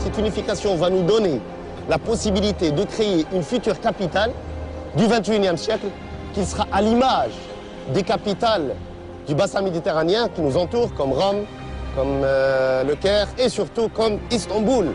cette unification va nous donner la possibilité de créer une future capitale du XXIe siècle qui sera à l'image des capitales du bassin méditerranéen qui nous entourent, comme Rome, comme le Caire et surtout comme Istanbul.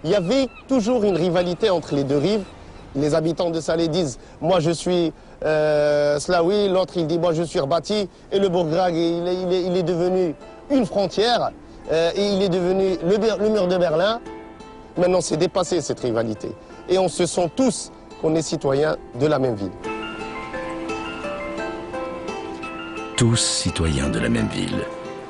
Il y avait toujours une rivalité entre les deux rives. Les habitants de Salé disent « moi je suis Slaoui », l'autre il dit « moi je suis Rbati » et le Bourgrag il est devenu une frontière et il est devenu le mur de Berlin. Maintenant c'est dépassé cette rivalité et on se sent tous qu'on est citoyens de la même ville. Tous citoyens de la même ville,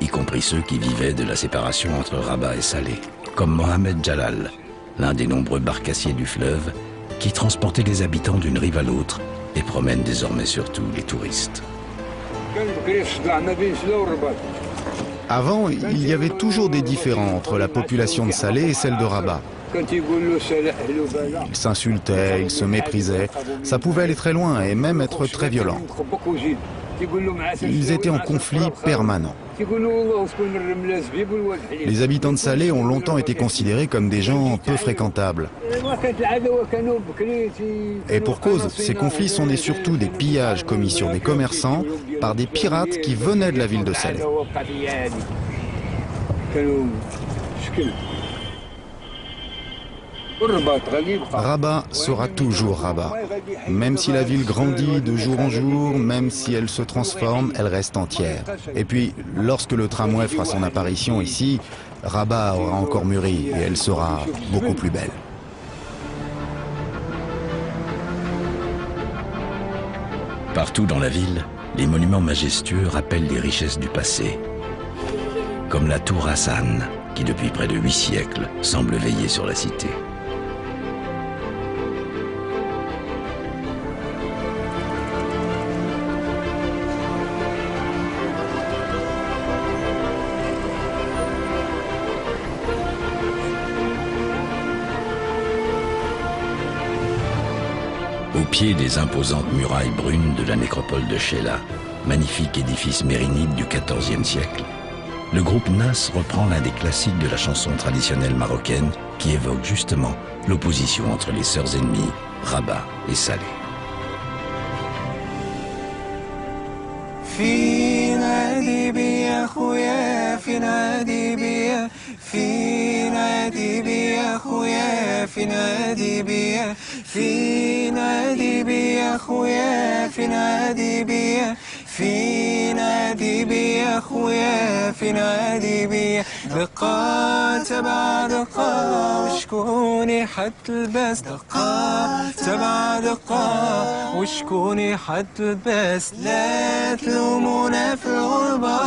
y compris ceux qui vivaient de la séparation entre Rabat et Salé, comme Mohamed Jalal, l'un des nombreux barcassiers du fleuve qui transportait les habitants d'une rive à l'autre et promène désormais surtout les touristes. Avant, il y avait toujours des différends entre la population de Salé et celle de Rabat. Ils s'insultaient, ils se méprisaient, ça pouvait aller très loin et même être très violent. Ils étaient en conflit permanent. Les habitants de Salé ont longtemps été considérés comme des gens peu fréquentables. Et pour cause, ces conflits sont nés surtout des pillages commis sur des commerçants par des pirates qui venaient de la ville de Salé. Rabat sera toujours Rabat. Même si la ville grandit de jour en jour, même si elle se transforme, elle reste entière. Et puis, lorsque le tramway fera son apparition ici, Rabat aura encore mûri et elle sera beaucoup plus belle. Partout dans la ville, les monuments majestueux rappellent les richesses du passé. Comme la tour Hassan, qui depuis près de 8 siècles semble veiller sur la cité. Au pied des imposantes murailles brunes de la nécropole de Chella, magnifique édifice mérinide du XIVe siècle, le groupe Nas reprend l'un des classiques de la chanson traditionnelle marocaine qui évoque justement l'opposition entre les sœurs ennemies, Rabat et Salé. في نادي بي يا خويا في نادي بي دقة تبع دقة وشكوني حط الباس دقة تبع دقة وشكوني حط الباس لا تلومونا في الغربة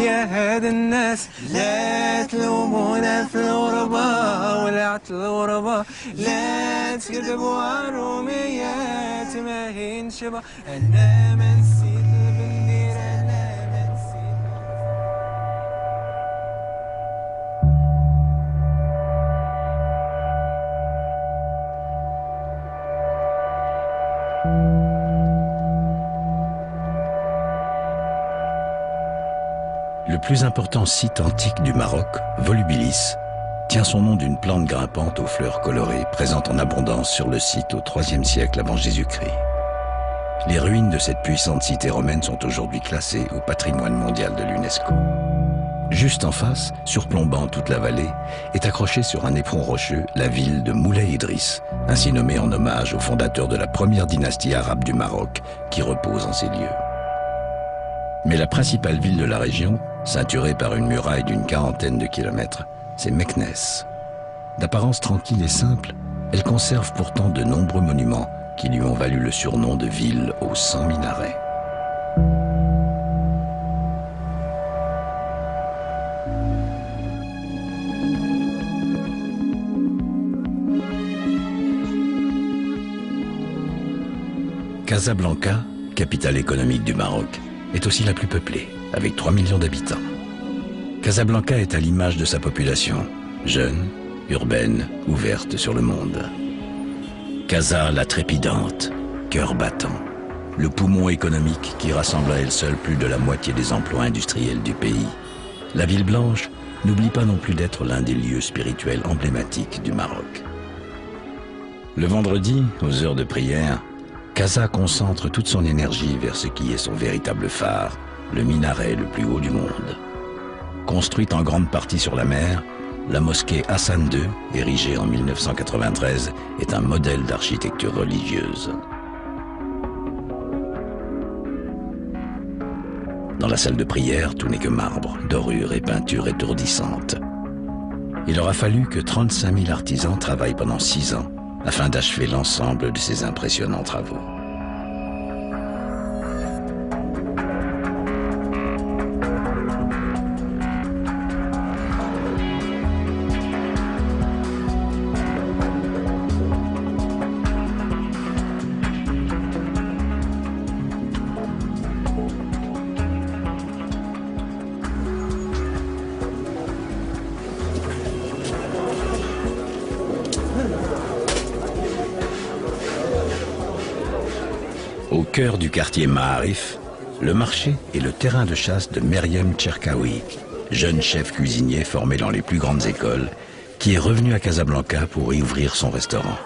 يا هاد الناس لا تلومونا في الغربة ولعت الغربة لا تكذبوا على روميات ما هي نشبه أنا ما نسيت Le plus important site antique du Maroc, Volubilis, tient son nom d'une plante grimpante aux fleurs colorées présente en abondance sur le site au IIIe siècle avant Jésus-Christ. Les ruines de cette puissante cité romaine sont aujourd'hui classées au patrimoine mondial de l'UNESCO. Juste en face, surplombant toute la vallée, est accrochée sur un éperon rocheux la ville de Moulay Idriss, ainsi nommée en hommage au fondateur de la première dynastie arabe du Maroc, qui repose en ces lieux. Mais la principale ville de la région, ceinturée par une muraille d'une 40aine de kilomètres, c'est Meknès. D'apparence tranquille et simple, elle conserve pourtant de nombreux monuments qui lui ont valu le surnom de ville aux 100 minarets. Casablanca, capitale économique du Maroc, est aussi la plus peuplée, avec 3 millions d'habitants. Casablanca est à l'image de sa population, jeune, urbaine, ouverte sur le monde. Casa la trépidante, cœur battant, le poumon économique qui rassemble à elle seule plus de la moitié des emplois industriels du pays. La ville blanche, n'oublie pas non plus d'être l'un des lieux spirituels emblématiques du Maroc. Le vendredi, aux heures de prière, Casa concentre toute son énergie vers ce qui est son véritable phare, le minaret le plus haut du monde. Construite en grande partie sur la mer, la mosquée Hassan II, érigée en 1993, est un modèle d'architecture religieuse. Dans la salle de prière, tout n'est que marbre, dorure et peinture étourdissante. Il aura fallu que 35 000 artisans travaillent pendant 6 ans afin d'achever l'ensemble de ces impressionnants travaux. Au cœur du quartier Maarif, le marché est le terrain de chasse de Meriem Cherkaoui, jeune chef cuisinier formé dans les plus grandes écoles, qui est revenu à Casablanca pour y ouvrir son restaurant.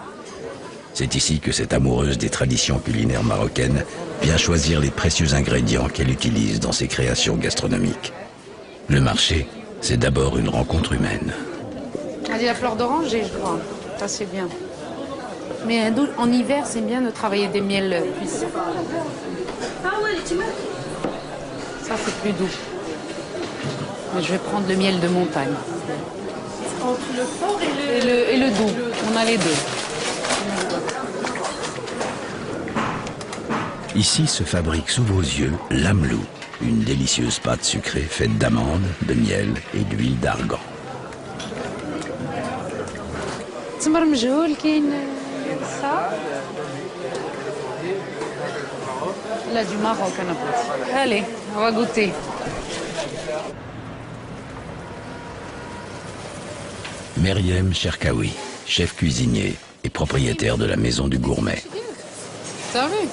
C'est ici que cette amoureuse des traditions culinaires marocaines vient choisir les précieux ingrédients qu'elle utilise dans ses créations gastronomiques. Le marché, c'est d'abord une rencontre humaine. On dit la fleur d'oranger, je crois. Ça, c'est bien. Mais en hiver, c'est bien de travailler des miels puissants. Ça, c'est plus doux. Mais je vais prendre le miel de montagne. Entre le fort Et le doux. On a les deux. Ici se fabrique sous vos yeux l'amlou, une délicieuse pâte sucrée faite d'amandes, de miel et d'huile d'argan. Ça. Là, du Maroc, allez, on va goûter. Meriem Cherkaoui, chef cuisinier et propriétaire de la maison du gourmet. T'as vu?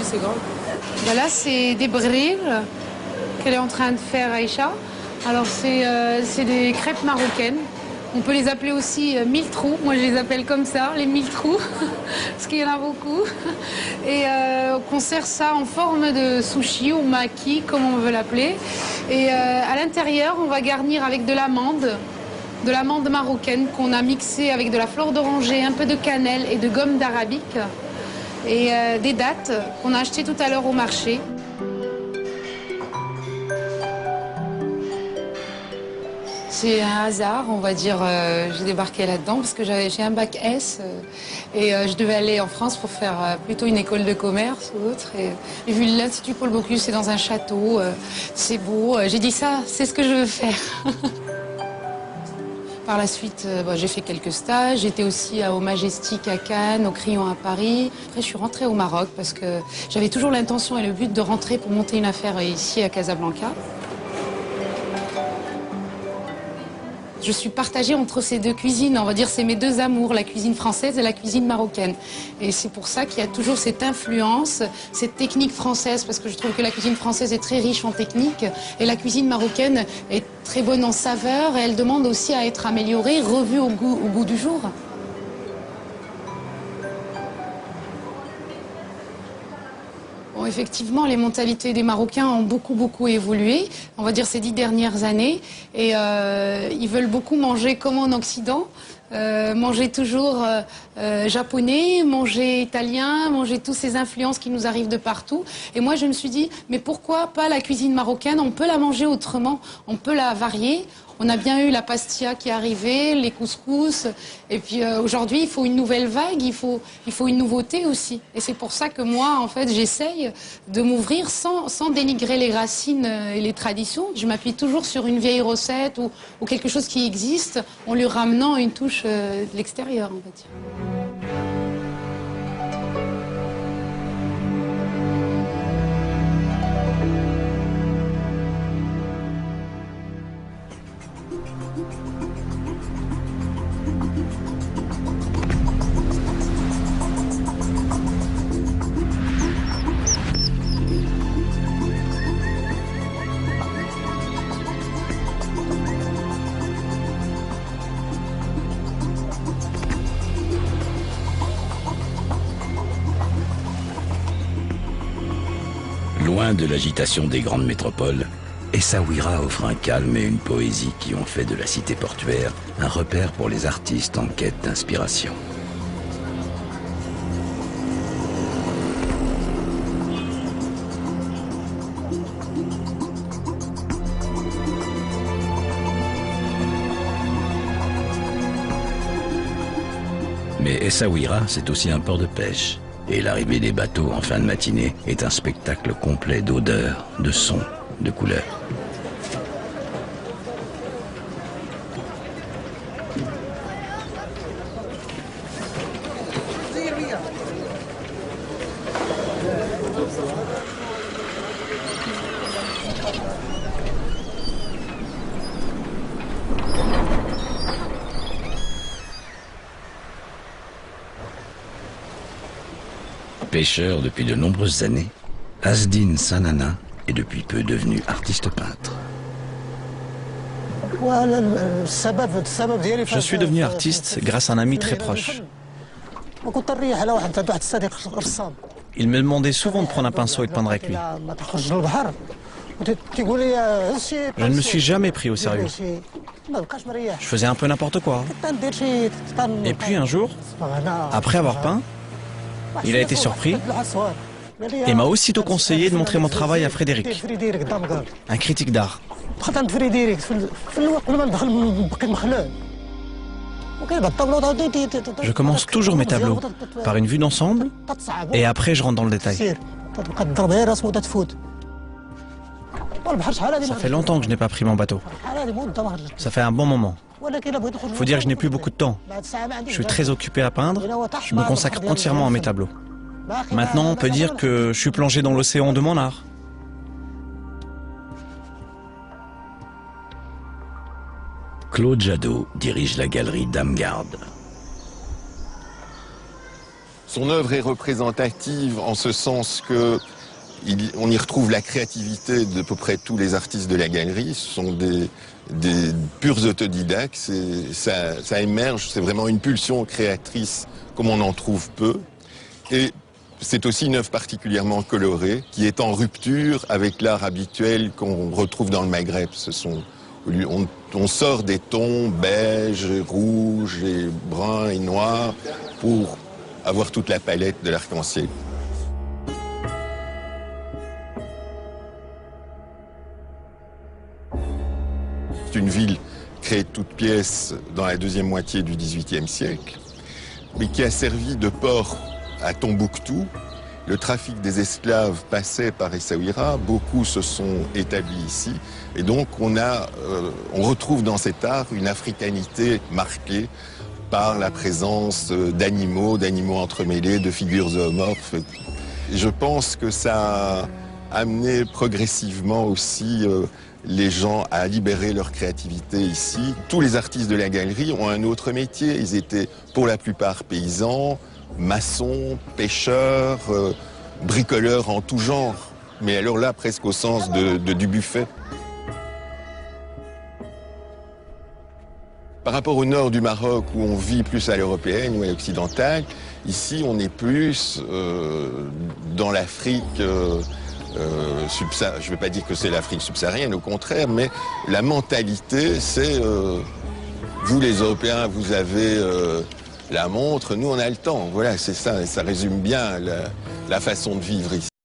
C'est grand. Ben là, c'est des brilles qu'elle est en train de faire, Aïcha. Alors, c'est des crêpes marocaines. On peut les appeler aussi 1000 trous. Moi, je les appelle comme ça, les 1000 trous, parce qu'il y en a beaucoup. Et qu'on sert ça en forme de sushi ou maki, comme on veut l'appeler. Et à l'intérieur, on va garnir avec de l'amande marocaine qu'on a mixée avec de la fleur d'oranger, un peu de cannelle et de gomme d'arabique. Et des dattes qu'on a achetées tout à l'heure au marché. C'est un hasard, on va dire, j'ai débarqué là-dedans parce que j'ai un bac S et je devais aller en France pour faire plutôt une école de commerce ou autre. Et j'ai vu l'Institut Paul Bocuse, c'est dans un château, c'est beau. J'ai dit ça, c'est ce que je veux faire. Par la suite, j'ai fait quelques stages. J'étais aussi au Majestic à Cannes, au Crillon à Paris. Après, je suis rentrée au Maroc parce que j'avais toujours l'intention et le but de rentrer pour monter une affaire ici à Casablanca. Je suis partagée entre ces deux cuisines, on va dire c'est mes deux amours, la cuisine française et la cuisine marocaine. Et c'est pour ça qu'il y a toujours cette influence, cette technique française, parce que je trouve que la cuisine française est très riche en technique et la cuisine marocaine est très bonne en saveur et elle demande aussi à être améliorée, revue au goût du jour. Bon, effectivement, les mentalités des Marocains ont beaucoup évolué, on va dire ces 10 dernières années, et ils veulent beaucoup manger comme en Occident, manger toujours japonais, manger italien, manger toutes ces influences qui nous arrivent de partout. Et moi, je me suis dit, mais pourquoi pas la cuisine marocaine? On peut la manger autrement, on peut la varier. On a bien eu la pastilla qui est arrivée, les couscous, et puis aujourd'hui, il faut une nouvelle vague, il faut une nouveauté aussi. Et c'est pour ça que moi, en fait, j'essaye de m'ouvrir sans dénigrer les racines et les traditions. Je m'appuie toujours sur une vieille recette ou quelque chose qui existe, en lui ramenant une touche de l'extérieur, on va dire. Loin de l'agitation des grandes métropoles, Essaouira offre un calme et une poésie qui ont fait de la cité portuaire un repère pour les artistes en quête d'inspiration. Mais Essaouira, c'est aussi un port de pêche. Et l'arrivée des bateaux en fin de matinée est un spectacle complet d'odeurs, de sons, de couleurs. Pêcheur depuis de nombreuses années, Asdine Sanana est depuis peu devenu artiste peintre. Je suis devenu artiste grâce à un ami très proche. Il me demandait souvent de prendre un pinceau et de peindre avec lui. Je ne me suis jamais pris au sérieux. Je faisais un peu n'importe quoi. Et puis un jour, après avoir peint, il a été surpris et m'a aussitôt conseillé de montrer mon travail à Frédéric, un critique d'art. Je commence toujours mes tableaux par une vue d'ensemble et après je rentre dans le détail. Ça fait longtemps que je n'ai pas pris mon bateau. Ça fait un bon moment. Faut dire que je n'ai plus beaucoup de temps. Je suis très occupé à peindre. Je me consacre entièrement à mes tableaux. Maintenant, on peut dire que je suis plongé dans l'océan de mon art. Claude Jadot dirige la galerie Damgarde. Son œuvre est représentative en ce sens que on y retrouve la créativité de peu près tous les artistes de la galerie. Ce sont des purs autodidactes. Ça émerge, c'est vraiment une pulsion créatrice comme on en trouve peu. Et c'est aussi une œuvre particulièrement colorée qui est en rupture avec l'art habituel qu'on retrouve dans le Maghreb. On sort des tons beige, rouge, et brun et noir pour avoir toute la palette de l'arc-en-ciel. C'est une ville créée de toutes pièces dans la deuxième moitié du XVIIIe siècle, mais qui a servi de port à Tombouctou. Le trafic des esclaves passait par Essaouira, beaucoup se sont établis ici, et donc on retrouve dans cet art une africanité marquée par la présence d'animaux entremêlés, de figures zoomorphes. Et je pense que ça a amené progressivement aussi les gens à libérer leur créativité ici. Tous les artistes de la galerie ont un autre métier. Ils étaient pour la plupart paysans, maçons, pêcheurs, bricoleurs en tout genre. Mais alors là, presque au sens du buffet. Par rapport au nord du Maroc, où on vit plus à l'européenne ou à l'occidentale, ici on est plus dans l'Afrique je ne veux pas dire que c'est l'Afrique subsaharienne, au contraire, mais la mentalité, c'est vous les Européens, vous avez la montre, nous on a le temps. Voilà, c'est ça, et ça résume bien la façon de vivre ici.